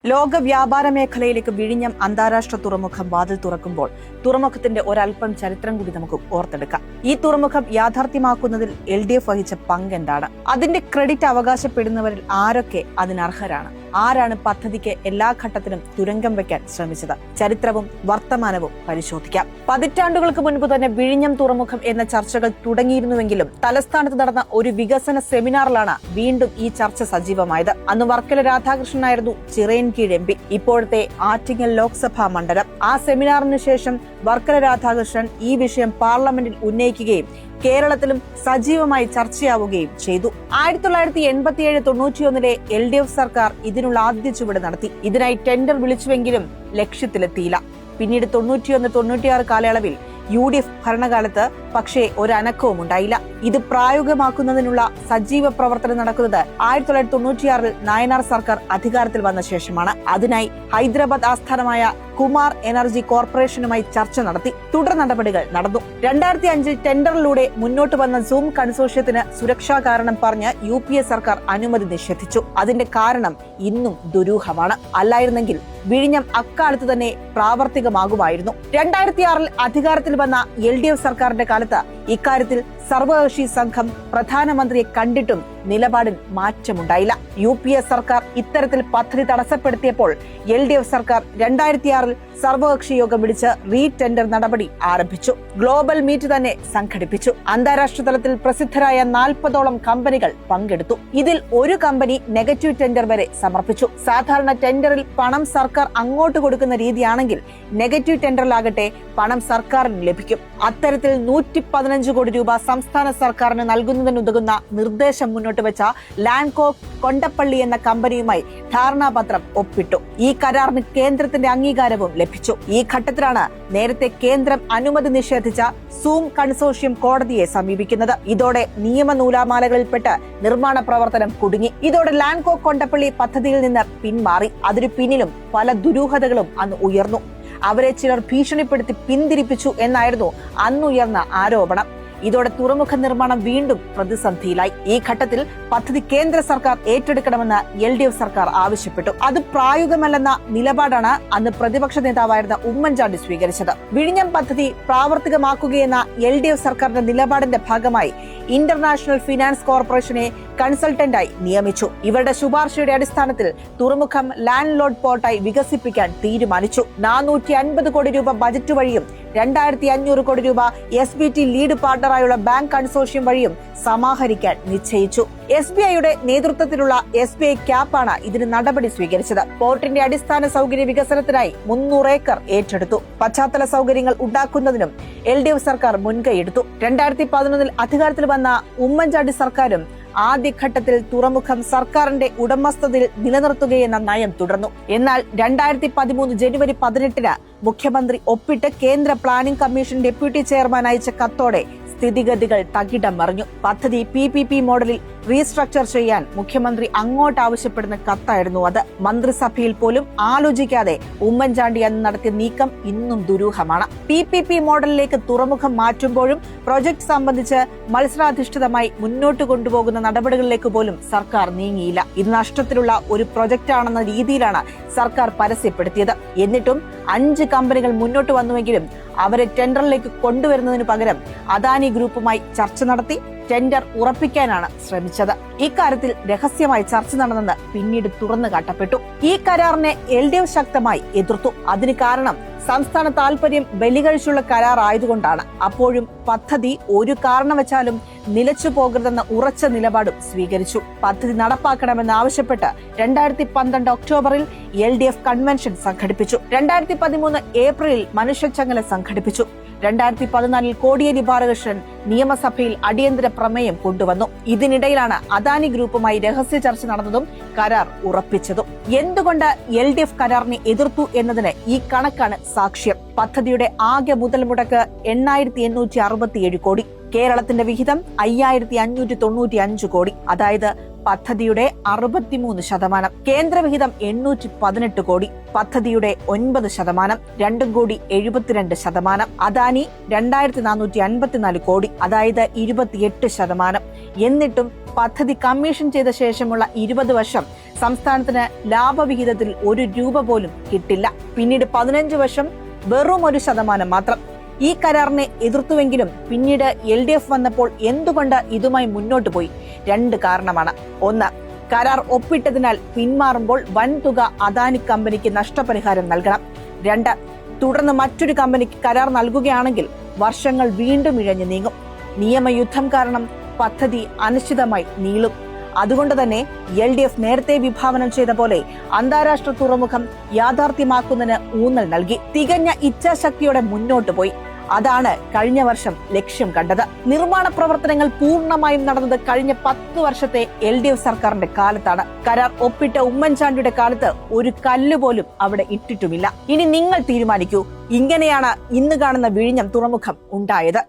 ലോക വ്യാപാര മേഖലയിലേക്ക് വിഴിഞ്ഞം അന്താരാഷ്ട്ര തുറമുഖം വാതിൽ തുറക്കുമ്പോൾ തുറമുഖത്തിന്റെ ഒരൽപ്പം ചരിത്രം കൂടി നമുക്ക് ഓർത്തെടുക്കാം. ഈ തുറമുഖം യാഥാർത്ഥ്യമാക്കുന്നതിൽ LDF വഹിച്ച പങ്ക് എന്താണ്? അതിന്റെ ക്രെഡിറ്റ് അവകാശപ്പെടുന്നവരിൽ ആരൊക്കെ അതിനർഹരാണ്? ആരാണ് പദ്ധതിക്ക് എല്ലാ ഘട്ടത്തിലും തുരങ്കം വെക്കാൻ ശ്രമിച്ചത്? ചരിത്രവും വർത്തമാനവും പരിശോധിക്കാം. പതിറ്റാണ്ടുകൾക്ക് മുൻപ് തന്നെ വിഴിഞ്ഞം തുറമുഖം എന്ന ചർച്ചകൾ തുടങ്ങിയിരുന്നുവെങ്കിലും തലസ്ഥാനത്ത് നടന്ന ഒരു വികസന സെമിനാറിലാണ് വീണ്ടും ഈ ചർച്ച സജീവമായത്. അന്ന് വർക്കല രാധാകൃഷ്ണനായിരുന്നു ചിറയൻകീഴ് MP, ഇപ്പോഴത്തെ ആറ്റിങ്ങൽ ലോക്സഭാ മണ്ഡലം. ആ സെമിനാറിന് ശേഷം വർക്കല രാധാകൃഷ്ണൻ ഈ വിഷയം പാർലമെന്റിൽ ഉന്നയിക്കുകയും കേരളത്തിലും സജീവമായി ചർച്ചയാവുകയും ചെയ്തു. 1987-91 LDF സർക്കാർ ഇതിനുള്ള ആദ്യ ചുവട് നടത്തി. ഇതിനായി ടെൻഡർ വിളിച്ചുവെങ്കിലും ലക്ഷ്യത്തിലെത്തിയില്ല. പിന്നീട് 91-96 കാലയളവിൽ UDF ഭരണകാലത്ത് പക്ഷേ ഒരനക്കവും ഉണ്ടായില്ല. ഇത് പ്രായോഗികമാക്കുന്നതിനുള്ള സജീവ പ്രവർത്തനം നടക്കുന്നത് 1996 നായനാർ സർക്കാർ അധികാരത്തിൽ വന്ന ശേഷമാണ്. അതിനായി ഹൈദരാബാദ് ആസ്ഥാനമായ കുമാർ എനർജി കോർപ്പറേഷനുമായി ചർച്ച നടത്തി. തുടർ നടപടികൾ നടന്നു. 2005 ടെൻഡറിലൂടെ മുന്നോട്ട് വന്ന സൂം കൺസോർഷ്യത്തിന് സുരക്ഷാ കാരണം പറഞ്ഞ് UPA സർക്കാർ അനുമതി നിഷേധിച്ചു. അതിന്റെ കാരണം ഇന്നും ദുരൂഹമാണ്. അല്ലായിരുന്നെങ്കിൽ വിഴിഞ്ഞം അക്കാലത്ത് തന്നെ പ്രാവർത്തികമാകുമായിരുന്നു. 2006 അധികാരത്തിൽ വന്ന LDF സർക്കാരിന്റെ കാലത്ത് ഇക്കാര്യത്തിൽ സർവകക്ഷി സംഘം പ്രധാനമന്ത്രിയെ കണ്ടിട്ടും നിലപാടിൽ മാറ്റമുണ്ടായില്ല. UPA സർക്കാർ ഇത്തരത്തിൽ പദ്ധതി തടസ്സപ്പെടുത്തിയപ്പോൾ LDF സർക്കാർ 2006 സർവകക്ഷി യോഗം വിളിച്ച് റീടെൻഡർ നടപടി ആരംഭിച്ചു. ഗ്ലോബൽ മീറ്റ് തന്നെ സംഘടിപ്പിച്ചു. അന്താരാഷ്ട്ര തലത്തിൽ പ്രസിദ്ധരായ 40ഓളം കമ്പനികൾ പങ്കെടുത്തു. ഇതിൽ ഒരു കമ്പനി നെഗറ്റീവ് ടെൻഡർ വരെ സമർപ്പിച്ചു. സാധാരണ ടെൻഡറിൽ പണം സർക്കാർ അങ്ങോട്ട് കൊടുക്കുന്ന രീതിയാണെങ്കിൽ നെഗറ്റീവ് ടെൻഡറിലാകട്ടെ പണം സർക്കാരിന് ലഭിക്കും. അത്തരത്തിൽ 115 കോടി രൂപ സംസ്ഥാന സർക്കാരിന് നൽകുന്നതിനുതകുന്ന നിർദ്ദേശം മുന്നോട്ട് വെച്ച ലാൻഡ്കോ കൊണ്ടപ്പള്ളി എന്ന കമ്പനിയുമായി ധാരണാപത്രം ഒപ്പിട്ടു. ഈ കരാറിന് കേന്ദ്രത്തിന്റെ അംഗീകാരവും ലഭിച്ചു. ഈ ഘട്ടത്തിലാണ് നേരത്തെ കേന്ദ്രം അനുമതി നിഷേധിച്ച സൂം കൺസോർഷ്യം കോടതിയെ സമീപിക്കുന്നത്. ഇതോടെ നിയമ നൂലാമാലകളിൽപ്പെട്ട് നിർമ്മാണ പ്രവർത്തനം കുടുങ്ങി. ഇതോടെ ലാൻഡ്കോ കൊണ്ടപ്പള്ളി പദ്ധതിയിൽ നിന്ന് പിന്മാറി. അതിനു പിന്നിലും പല ദുരൂഹതകളും അന്ന് ഉയർന്നു. അവരെ ചിലർ ഭീഷണിപ്പെടുത്തി പിന്തിരിപ്പിച്ചു എന്നായിരുന്നു അന്നുയർന്ന ആരോപണം. ഇതോടെ തുറമുഖ നിർമ്മാണം വീണ്ടും പ്രതിസന്ധിയിലായി. ഈ ഘട്ടത്തിൽ പദ്ധതി കേന്ദ്ര സർക്കാർ ഏറ്റെടുക്കണമെന്ന് LDF സർക്കാർ ആവശ്യപ്പെട്ടു. അത് പ്രായോഗികമല്ലെന്ന നിലപാടാണ് അന്ന് പ്രതിപക്ഷ നേതാവായിരുന്ന ഉമ്മൻചാണ്ടി സ്വീകരിച്ചത്. വിഴിഞ്ഞം പദ്ധതി പ്രാവർത്തികമാക്കുകയെന്ന LDF സർക്കാരിന്റെ നിലപാടിന്റെ ഭാഗമായി ഇന്റർനാഷണൽ ഫിനാൻസ് കോർപ്പറേഷനെ കൺസൾട്ടന്റായി നിയമിച്ചു. ഇവരുടെ ശുപാർശയുടെ അടിസ്ഥാനത്തിൽ തുറമുഖം ലാൻഡ് ലോഡ് പോർട്ടായി വികസിപ്പിക്കാൻ തീരുമാനിച്ചു. 450 കോടി രൂപ ബജറ്റ് വഴിയും 2500 കോടി രൂപ SBT ലീഡ് പാർട്ണറായുള്ള ബാങ്ക് കൺസോർഷ്യം വഴിയും സമാഹരിക്കാൻ നിശ്ചയിച്ചു. SBIയുടെ നേതൃത്വത്തിലുള്ള SBI ക്യാപ്പാണ് ഇതിന് നടപടി സ്വീകരിച്ചത്. പോർട്ടിന്റെ അടിസ്ഥാന സൗകര്യ വികസനത്തിനായി 300 ഏക്കർ ഏറ്റെടുത്തു. പശ്ചാത്തല സൗകര്യങ്ങൾ ഉണ്ടാക്കുന്നതിനും LDF സർക്കാർ മുൻകൈയെടുത്തു. 2011 അധികാരത്തിൽ വന്ന ഉമ്മൻചാണ്ടി സർക്കാരും ആദ്യഘട്ടത്തിൽ തുറമുഖം സർക്കാരിന്റെ ഉടമസ്ഥതയിൽ നിലനിർത്തുകയെന്ന നയം തുടർന്നു. എന്നാൽ 2013 ജനുവരി 18 മുഖ്യമന്ത്രി ഒപ്പിട്ട് കേന്ദ്ര പ്ലാനിംഗ് കമ്മീഷൻ ഡെപ്യൂട്ടി ചെയർമാൻ അയച്ച കത്തോടെ സ്ഥിതിഗതികൾ തകിടം മറിഞ്ഞു. പദ്ധതി PPP മോഡലിൽ റീസ്ട്രക്ചർ ചെയ്യാൻ മുഖ്യമന്ത്രി അങ്ങോട്ട് ആവശ്യപ്പെടുന്ന കത്തായിരുന്നു അത്. മന്ത്രിസഭയിൽ പോലും ആലോചിക്കാതെ ഉമ്മൻചാണ്ടി അന്ന് നടത്തിയ നീക്കം ഇന്നും ദുരൂഹമാണ്. PPP മോഡലിലേക്ക് തുറമുഖം മാറ്റുമ്പോഴും പ്രൊജക്ട് സംബന്ധിച്ച് മത്സരാധിഷ്ഠിതമായി മുന്നോട്ട് കൊണ്ടുപോകുന്ന നടപടികളിലേക്ക് പോലും സർക്കാർ നീങ്ങിയില്ല. ഇത് നഷ്ടത്തിലുള്ള ഒരു പ്രൊജക്ടാണെന്ന രീതിയിലാണ് സർക്കാർ പരസ്യപ്പെടുത്തിയത്. എന്നിട്ടും 5 കമ്പനികൾ മുന്നോട്ട് വന്നുവെങ്കിലും അവരെ ടെൻഡറിലേക്ക് കൊണ്ടുവരുന്നതിന് പകരം അദാനി ഗ്രൂപ്പുമായി ചർച്ച നടത്തി ടെൻഡർ ഉറപ്പിക്കാനാണ് ശ്രമിച്ചത്. ഇക്കാര്യത്തിൽ രഹസ്യമായി ചർച്ച നടന്നെന്ന് പിന്നീട് തുറന്നു കാട്ടപ്പെട്ടു. ഈ കരാറിനെ LDF ശക്തമായി എതിർത്തു. അതിന് കാരണം സംസ്ഥാന താൽപര്യം ബലികഴിച്ചുള്ള കരാർ ആയതുകൊണ്ടാണ്. അപ്പോഴും പദ്ധതി ഒരു കാരണം വെച്ചാലും നിലച്ചു പോകരുതെന്ന ഉറച്ച നിലപാടും സ്വീകരിച്ചു. പദ്ധതി നടപ്പാക്കണമെന്ന് ആവശ്യപ്പെട്ട് 2012 ഒക്ടോബറിൽ LDF കൺവെൻഷൻ സംഘടിപ്പിച്ചു. 2013 ഏപ്രിലിൽ മനുഷ്യച്ചങ്ങല സംഘടിപ്പിച്ചു. 2014 കോടിയേരി ബാലകൃഷ്ണൻ നിയമസഭയിൽ അടിയന്തര പ്രമേയം കൊണ്ടുവന്നു. ഇതിനിടയിലാണ് അദാനി ഗ്രൂപ്പുമായി രഹസ്യ ചർച്ച നടന്നതും കരാർ ഉറപ്പിച്ചതും. എന്തുകൊണ്ട് LDF കരാറിനെ എതിർത്തു എന്നതിന് ഈ കണക്കാണ് സാക്ഷ്യം. പദ്ധതിയുടെ ആകെ മുതൽ മുടക്ക് 8,867 കോടി. കേരളത്തിന്റെ വിഹിതം 5,595 കോടി. അതായത് പദ്ധതിയുടെ 63%. കേന്ദ്രവിഹിതം 818 കോടി. പദ്ധതിയുടെ 9%. 2,72,. അദാനി 2,454 കോടി, അതായത് 28%. എന്നിട്ടും പദ്ധതി കമ്മീഷൻ ചെയ്ത ശേഷമുള്ള 20 വർഷം സംസ്ഥാനത്തിന് ലാഭവിഹിതത്തിൽ 1 രൂപ പോലും കിട്ടില്ല. പിന്നീട് 15 വർഷം വെറും 1% മാത്രം. ഈ കരാറിനെ എതിർത്തുവെങ്കിലും പിന്നീട് LDF വന്നപ്പോൾ എന്തുകൊണ്ട് ഇതുമായി മുന്നോട്ട് പോയി? 2 കാരണമാണ്. 1, കരാർ ഒപ്പിട്ടതിനാൽ പിന്മാറുമ്പോൾ വൻതുക അദാനി കമ്പനിക്ക് നഷ്ടപരിഹാരം നൽകണം. 2, തുടർന്ന് മറ്റൊരു കമ്പനിക്ക് കരാർ നൽകുകയാണെങ്കിൽ വർഷങ്ങൾ വീണ്ടും ഇഴഞ്ഞു നീങ്ങും. നിയമയുദ്ധം കാരണം പദ്ധതി അനിശ്ചിതമായി നീളും. അതുകൊണ്ട് തന്നെ LDF നേരത്തെ വിഭാവനം ചെയ്ത പോലെ അന്താരാഷ്ട്ര തുറമുഖം യാഥാർത്ഥ്യമാക്കുന്നതിന് ഊന്നൽ നൽകി. തികഞ്ഞ ഇച്ഛാശക്തിയോടെ മുന്നോട്ട് പോയി. അതാണ് കഴിഞ്ഞ വർഷം ലക്ഷ്യം കണ്ടത്. നിർമ്മാണ പ്രവർത്തനങ്ങൾ പൂർണ്ണമായും നടന്നത് കഴിഞ്ഞ 10 വർഷത്തെ LDF സർക്കാരിന്റെ കാലത്താണ്. കരാർ ഒപ്പിട്ട ഉമ്മൻചാണ്ടിയുടെ കാലത്ത് ഒരു കല്ല് പോലും അവിടെ ഇട്ടിട്ടുമില്ല. ഇനി നിങ്ങൾ തീരുമാനിക്കൂ, ഇങ്ങനെയാണ് ഇന്ന് കാണുന്ന വിഴിഞ്ഞം തുറമുഖം ഉണ്ടായത്.